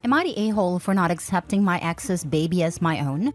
Am I the a-hole for not accepting my ex's baby as my own?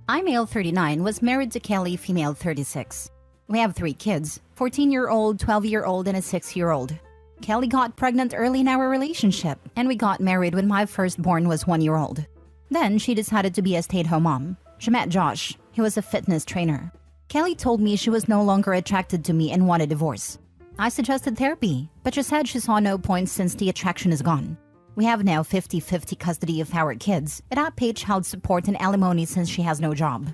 I, male 39, was married to Kelly, female 36. We have 3 kids, 14-year-old, 12-year-old, and a 6-year-old. Kelly got pregnant early in our relationship, and we got married when my firstborn was 1-year-old. Then she decided to be a stay-at-home mom. She met Josh, who was a fitness trainer. Kelly told me she was no longer attracted to me and wanted divorce. I suggested therapy, but she said she saw no point since the attraction is gone. We have now 50-50 custody of our kids, and I pay child support and alimony since she has no job.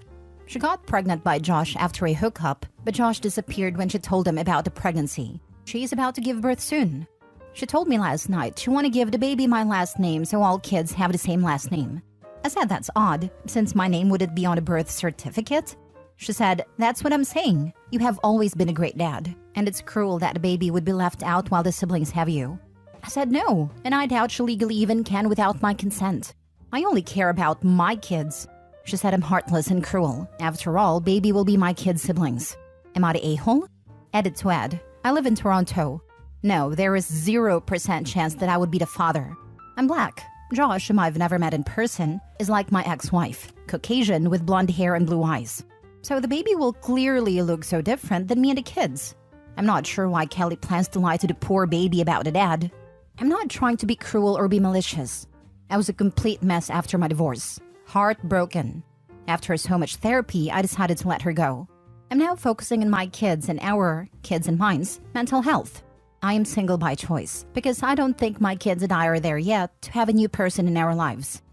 She got pregnant by Josh after a hookup, but Josh disappeared when she told him about the pregnancy. She is about to give birth soon. She told me last night she want to give the baby my last name so all kids have the same last name. I said that's odd, since my name wouldn't be on a birth certificate. She said, "That's what I'm saying. You have always been a great dad, and it's cruel that the baby would be left out while the siblings have you." I said no, and I doubt she legally even can without my consent. I only care about my kids. She said I'm heartless and cruel. After all, baby will be my kids' siblings. Am I the a-hole? Edit to add, I live in Toronto. No, there is 0% chance that I would be the father. I'm black. Josh, whom I've never met in person, is like my ex-wife, Caucasian with blonde hair and blue eyes. So the baby will clearly look so different than me and the kids. I'm not sure why Kelly plans to lie to the poor baby about the dad. I'm not trying to be cruel or be malicious. I was a complete mess after my divorce. Heartbroken. After so much therapy, I decided to let her go. I'm now focusing on my kids and our kids and mine's mental health. I am single by choice because I don't think my kids and I are there yet to have a new person in our lives.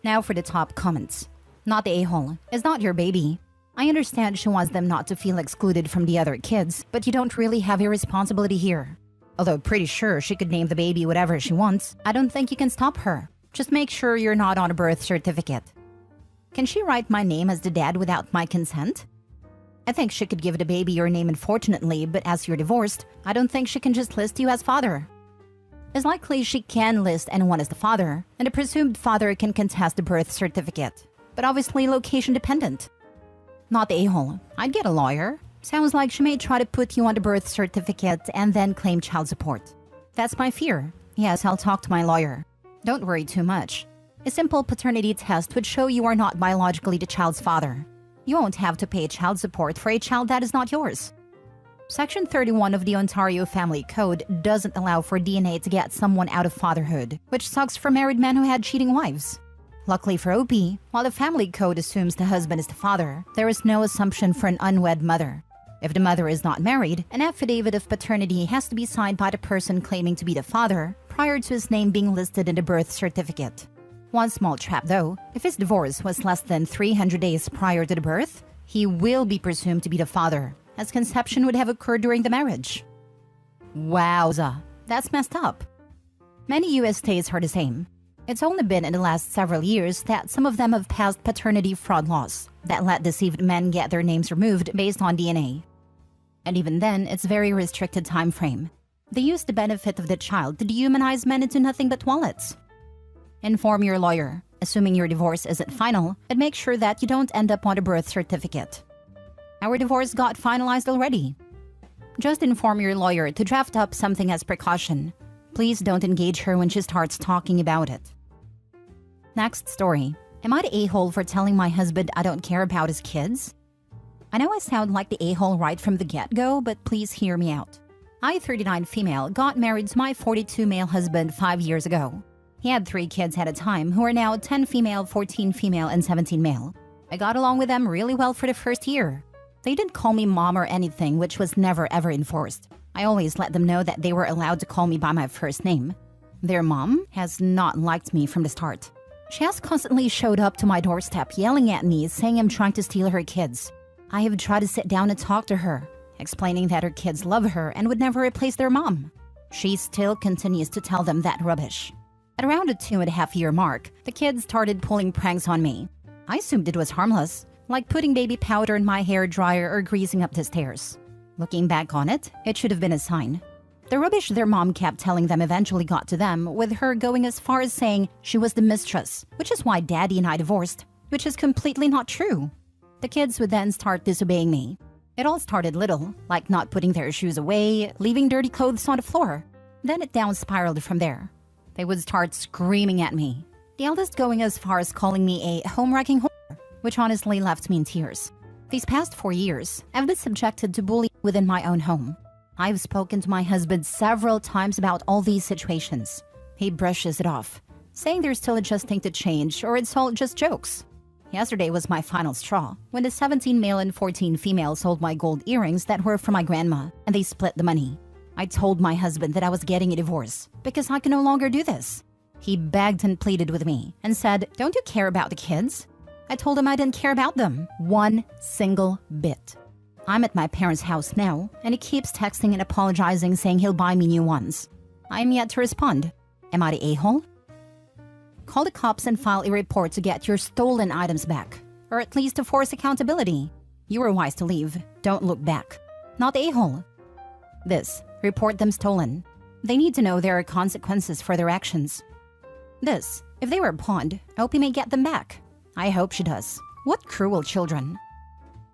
Now for the top comments. Not the a-hole. It's not your baby. I understand she wants them not to feel excluded from the other kids, but you don't really have a responsibility here. Although pretty sure she could name the baby whatever she wants, I don't think you can stop her. Just make sure you're not on a birth certificate. Can she write my name as the dad without my consent? I think she could give the baby your name unfortunately, but as you're divorced, I don't think she can just list you as father. It's likely she can list anyone as the father, and the presumed father can contest the birth certificate, but obviously location dependent. Not the a-hole. I'd get a lawyer. Sounds like she may try to put you on the birth certificate and then claim child support. That's my fear. Yes, I'll talk to my lawyer. Don't worry too much. A simple paternity test would show you are not biologically the child's father. You won't have to pay child support for a child that is not yours. Section 31 of the Ontario Family Code doesn't allow for DNA to get someone out of fatherhood, which sucks for married men who had cheating wives. Luckily for OP, while the Family Code assumes the husband is the father, there is no assumption for an unwed mother. If the mother is not married, an affidavit of paternity has to be signed by the person claiming to be the father prior to his name being listed in the birth certificate. One small trap though, if his divorce was less than 300 days prior to the birth, he will be presumed to be the father, as conception would have occurred during the marriage. Wowza, that's messed up. Many US states are the same. It's only been in the last several years that some of them have passed paternity fraud laws that let deceived men get their names removed based on DNA. And even then, it's very restricted time frame. They use the benefit of the child to dehumanize men into nothing but wallets. Inform your lawyer, assuming your divorce isn't final, and make sure that you don't end up on a birth certificate. Our divorce got finalized already. Just inform your lawyer to draft up something as precaution. Please don't engage her when she starts talking about it. Next story. Am I the a-hole for telling my husband I don't care about his kids? I know I sound like the a-hole right from the get-go, but please hear me out. I, 39 female, got married to my 42 male husband 5 years ago. He had 3 kids at a time who are now 10 female, 14 female, and 17 male. I got along with them really well for the first year. They didn't call me mom or anything, which was never ever enforced. I always let them know that they were allowed to call me by my first name. Their mom has not liked me from the start. She has constantly showed up to my doorstep yelling at me, saying I'm trying to steal her kids. I have tried to sit down and talk to her, explaining that her kids love her and would never replace their mom. She still continues to tell them that rubbish. At around the 2.5-year mark, the kids started pulling pranks on me. I assumed it was harmless, like putting baby powder in my hair dryer or greasing up the stairs. Looking back on it, it should have been a sign. The rubbish their mom kept telling them eventually got to them, with her going as far as saying she was the mistress, which is why Daddy and I divorced, which is completely not true. The kids would then start disobeying me. It all started little, like not putting their shoes away, leaving dirty clothes on the floor. Then it down spiraled from there. They would start screaming at me, the eldest going as far as calling me a home-wrecking whore, which honestly left me in tears. These past 4 years, I've been subjected to bullying within my own home. I've spoken to my husband several times about all these situations. He brushes it off, saying they're still adjusting to change or it's all just jokes. Yesterday was my final straw when the 17 male and 14 female sold my gold earrings that were for my grandma, and they split the money. I told my husband that I was getting a divorce because I can no longer do this. He begged and pleaded with me and said, "Don't you care about the kids?" I told him I didn't care about them one single bit. I'm at my parents' house now, and he keeps texting and apologizing, saying he'll buy me new ones. I'm yet to respond. Am I the a-hole? Call the cops and file a report to get your stolen items back, or at least to force accountability. You were wise to leave. Don't look back. Not the a-hole. This, report them stolen. They need to know there are consequences for their actions. This, if they were pawned, I hope he may get them back. I hope she does. What cruel children.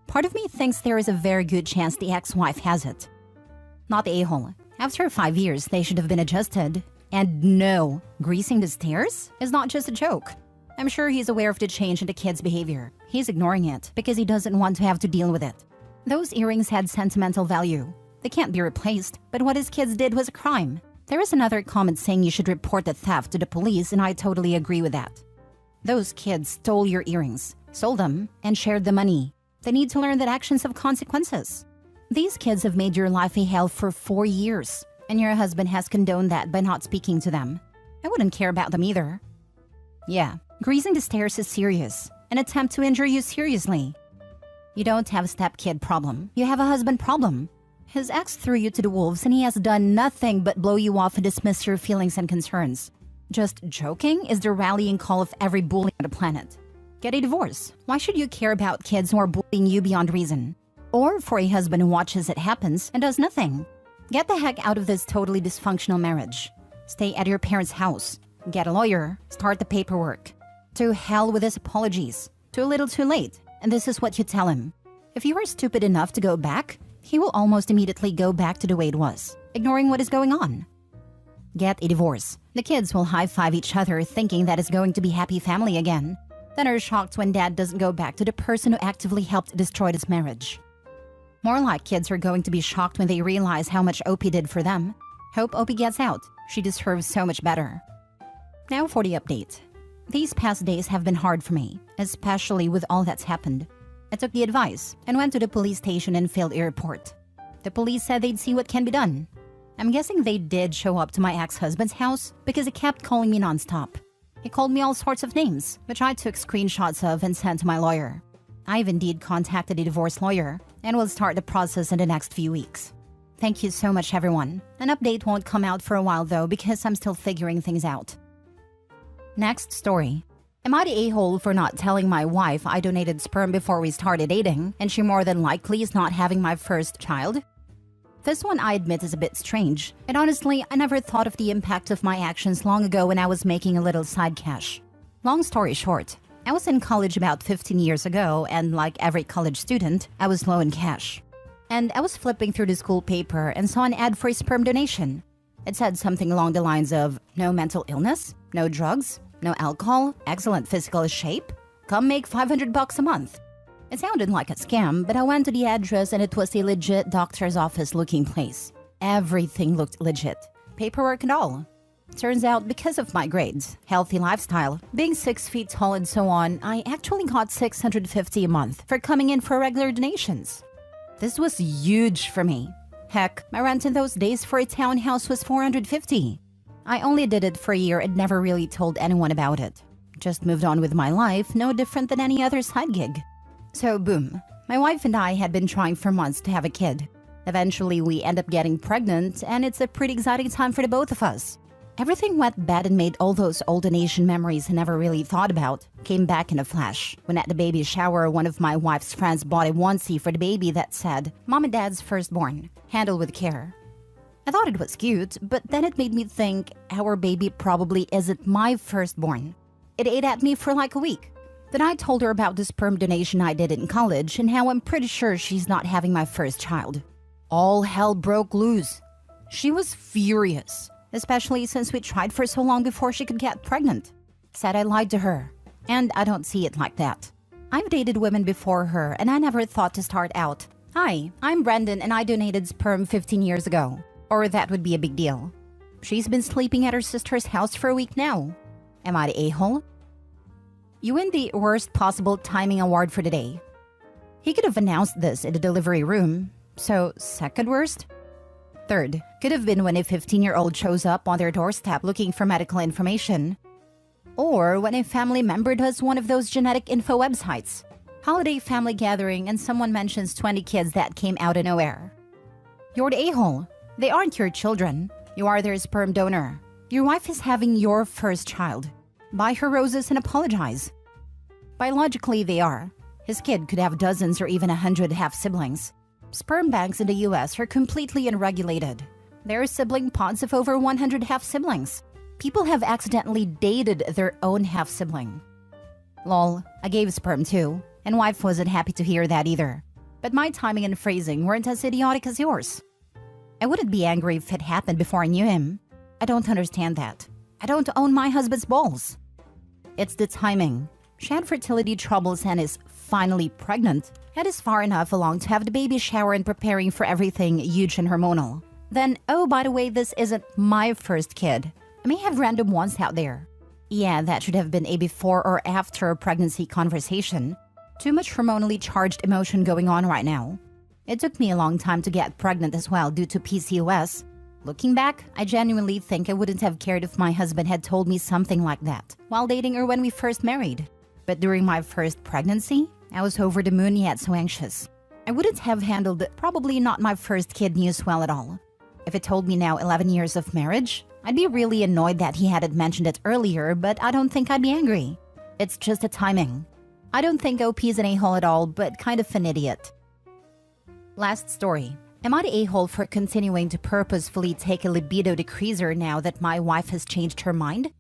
Part of me thinks there is a very good chance the ex-wife has it. Not the a-hole. After 5 years, they should have been adjusted. And no, greasing the stairs is not just a joke. I'm sure he's aware of the change in the kid's behavior. He's ignoring it because he doesn't want to have to deal with it. Those earrings had sentimental value. They can't be replaced, but what his kids did was a crime. There is another comment saying you should report the theft to the police, and I totally agree with that. Those kids stole your earrings, sold them, and shared the money. They need to learn that actions have consequences. These kids have made your life a hell for 4 years, and your husband has condoned that by not speaking to them. I wouldn't care about them either. Yeah, greasing the stairs is serious, an attempt to injure you seriously. You don't have a stepkid problem, you have a husband problem. His ex threw you to the wolves and he has done nothing but blow you off and dismiss your feelings and concerns. Just joking is the rallying call of every bully on the planet. Get a divorce. Why should you care about kids who are bullying you beyond reason? Or for a husband who watches it happens and does nothing. Get the heck out of this totally dysfunctional marriage. Stay at your parents' house. Get a lawyer. Start the paperwork. To hell with his apologies. Too little too late. And this is what you tell him. If you are stupid enough to go back, he will almost immediately go back to the way it was, ignoring what is going on. Get a divorce. The kids will high-five each other thinking that it's going to be happy family again. Then are shocked when dad doesn't go back to the person who actively helped destroy this marriage. More like kids are going to be shocked when they realize how much Opie did for them. Hope Opie gets out. She deserves so much better. Now for the update. These past days have been hard for me, especially with all that's happened. I took the advice and went to the police station and filed a report. The police said they'd see what can be done. I'm guessing they did show up to my ex-husband's house because he kept calling me nonstop. He called me all sorts of names, which I took screenshots of and sent to my lawyer. I've indeed contacted a divorce lawyer and will start the process in the next few weeks. Thank you so much, everyone. An update won't come out for a while though because I'm still figuring things out. Next story. Am I the a-hole for not telling my wife I donated sperm before we started dating, and she more than likely is not having my first child? This one I admit is a bit strange, and honestly, I never thought of the impact of my actions long ago when I was making a little side cash. Long story short, I was in college about 15 years ago, and like every college student, I was low in cash. And I was flipping through the school paper and saw an ad for a sperm donation. It said something along the lines of, no mental illness, no drugs, no alcohol, excellent physical shape, come make $500 a month. It sounded like a scam, but I went to the address and it was a legit doctor's office looking place. Everything looked legit, paperwork and all. Turns out because of my grades, healthy lifestyle, being 6 feet tall and so on, I actually got $650 a month for coming in for regular donations. This was huge for me. Heck, my rent in those days for a townhouse was $450. I only did it for a year and never really told anyone about it. Just moved on with my life, no different than any other side gig. So boom, my wife and I had been trying for months to have a kid. Eventually we end up getting pregnant and it's a pretty exciting time for the both of us. Everything went bad and made all those old donation memories I never really thought about came back in a flash. When at the baby shower, one of my wife's friends bought a onesie for the baby that said, Mom and Dad's firstborn, handled with care. I thought it was cute, but then it made me think our baby probably isn't my firstborn. It ate at me for like a week. Then I told her about the sperm donation I did in college and how I'm pretty sure she's not having my first child. All hell broke loose. She was furious. especially since we tried for so long before she could get pregnant. Said I lied to her, and I don't see it like that. I've dated women before her, and I never thought to start out, "Hi, I'm Brendan and I donated sperm 15 years ago." Or that would be a big deal. She's been sleeping at her sister's house for a week now. Am I the a-hole? You win the worst possible timing award for today. He could have announced this in the delivery room. So, second worst? Third, could have been when a 15-year-old shows up on their doorstep looking for medical information. Or when a family member does one of those genetic info websites. Holiday family gathering and someone mentions 20 kids that came out of nowhere. You're the a-hole. They aren't your children. You are their sperm donor. Your wife is having your first child. Buy her roses and apologize. Biologically, they are. His kid could have dozens or even 100 half-siblings. Sperm banks in the US are completely unregulated. There are sibling pods of over 100 half-siblings. People have accidentally dated their own half-sibling. Lol, I gave sperm too, and wife wasn't happy to hear that either. But my timing and phrasing weren't as idiotic as yours. I wouldn't be angry if it happened before I knew him. I don't understand that. I don't own my husband's balls. It's the timing. She had fertility troubles and is finally pregnant. It is far enough along to have the baby shower and preparing for everything huge and hormonal. Then, oh, by the way, this isn't my first kid. I may have random ones out there. Yeah, that should have been a before or after pregnancy conversation. Too much hormonally charged emotion going on right now. It took me a long time to get pregnant as well due to PCOS. Looking back, I genuinely think I wouldn't have cared if my husband had told me something like that while dating or when we first married. But during my first pregnancy, I was over the moon yet so anxious. I wouldn't have handled probably not my first kid news well at all. If it told me now 11 years of marriage, I'd be really annoyed that he hadn't mentioned it earlier, but I don't think I'd be angry. It's just the timing. I don't think OP's an a-hole at all, but kind of an idiot. Last story. Am I the a-hole for continuing to purposefully take a libido decreaser now that my wife has changed her mind?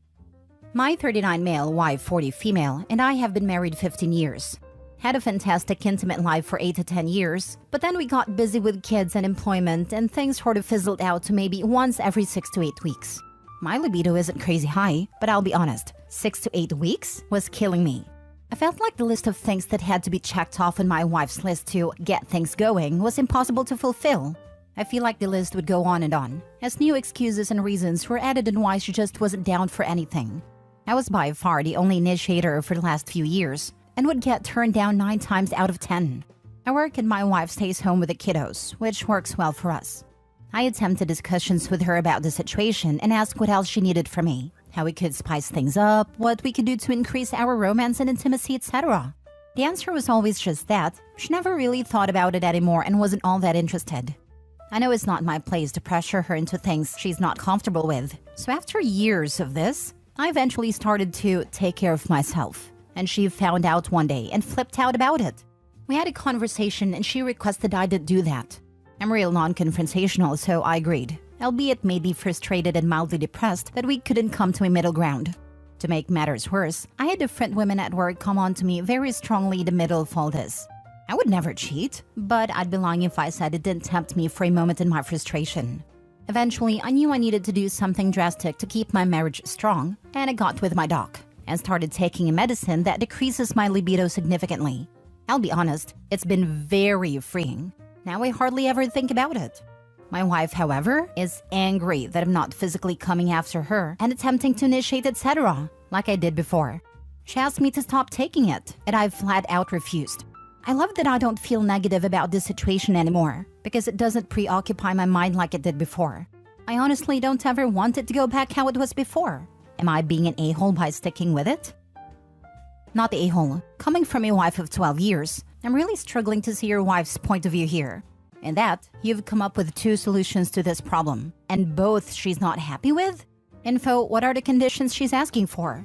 My 39 male, wife 40 female, and I have been married 15 years. Had a fantastic intimate life for 8 to 10 years, but then we got busy with kids and employment and things sort of fizzled out to maybe once every 6 to 8 weeks. My libido isn't crazy high, but I'll be honest, 6 to 8 weeks was killing me. I felt like the list of things that had to be checked off on my wife's list to get things going was impossible to fulfill. I feel like the list would go on and on, as new excuses and reasons were added on why she just wasn't down for anything. I was by far the only initiator for the last few years, and would get turned down 9 times out of 10. I work and my wife stays home with the kiddos, which works well for us. I attempted discussions with her about the situation and asked what else she needed from me, how we could spice things up, what we could do to increase our romance and intimacy, etc. The answer was always just that. She never really thought about it anymore and wasn't all that interested. I know it's not my place to pressure her into things she's not comfortable with, so after years of this, I eventually started to take care of myself. And she found out one day and flipped out about it. We had a conversation and she requested I didn't do that. I'm real non-confrontational, so I agreed, albeit made me frustrated and mildly depressed that we couldn't come to a middle ground. To make matters worse, I had different women at work come on to me very strongly in the middle of all this. I would never cheat, but I'd be lying if I said it didn't tempt me for a moment in my frustration. Eventually, I knew I needed to do something drastic to keep my marriage strong, and I got with my doc and started taking a medicine that decreases my libido significantly. I'll be honest, it's been very freeing. Now I hardly ever think about it. My wife, however, is angry that I'm not physically coming after her and attempting to initiate, etc., like I did before. She asked me to stop taking it, and I've flat out refused. I love that I don't feel negative about this situation anymore, because it doesn't preoccupy my mind like it did before. I honestly don't ever want it to go back how it was before. Am I being an a-hole by sticking with it? Not the a-hole. Coming from a wife of 12 years, I'm really struggling to see your wife's point of view here. In that, you've come up with 2 solutions to this problem, and both she's not happy with? Info, what are the conditions she's asking for?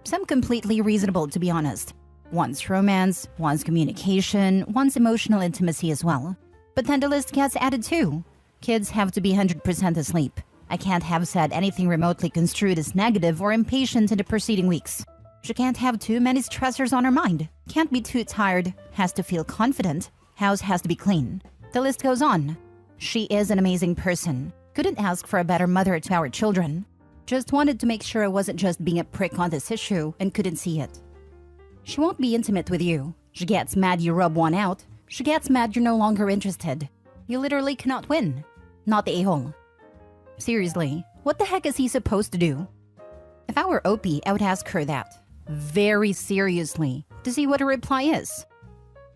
Some completely reasonable, to be honest. One's romance, one's communication, one's emotional intimacy as well. But then the list gets added too. Kids have to be 100% asleep. I can't have said anything remotely construed as negative or impatient in the preceding weeks. She can't have too many stressors on her mind. Can't be too tired. Has to feel confident. House has to be clean. The list goes on. She is an amazing person. Couldn't ask for a better mother to our children. Just wanted to make sure I wasn't just being a prick on this issue and couldn't see it. She won't be intimate with you. She gets mad you rub one out. She gets mad you're no longer interested. You literally cannot win. Not the a-hole. Seriously, what the heck is he supposed to do? If I were OP, I would ask her that. Very seriously, to see what her reply is.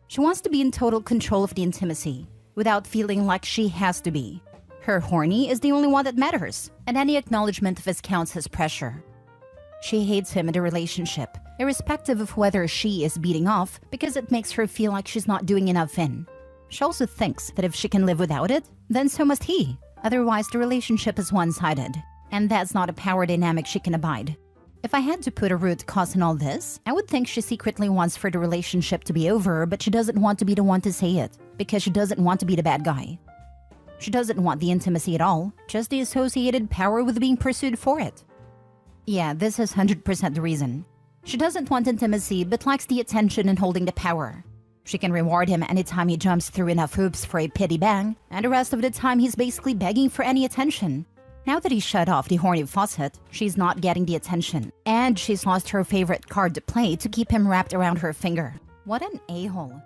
She wants to be in total control of the intimacy, without feeling like she has to be. Her horny is the only one that matters, and any acknowledgement of his counts as pressure. She hates him in the relationship, irrespective of whether she is beating off, because it makes her feel like she's not doing enough in. She also thinks that if she can live without it, then so must he. Otherwise, the relationship is one-sided, and that's not a power dynamic she can abide. If I had to put a root cause in all this, I would think she secretly wants for the relationship to be over, but she doesn't want to be the one to say it, because she doesn't want to be the bad guy. She doesn't want the intimacy at all, just the associated power with being pursued for it. Yeah, this is 100% the reason. She doesn't want intimacy, but likes the attention and holding the power. She can reward him anytime he jumps through enough hoops for a pity bang, and the rest of the time he's basically begging for any attention. Now that he's shut off the horny faucet, she's not getting the attention, and she's lost her favorite card to play to keep him wrapped around her finger. What an a-hole.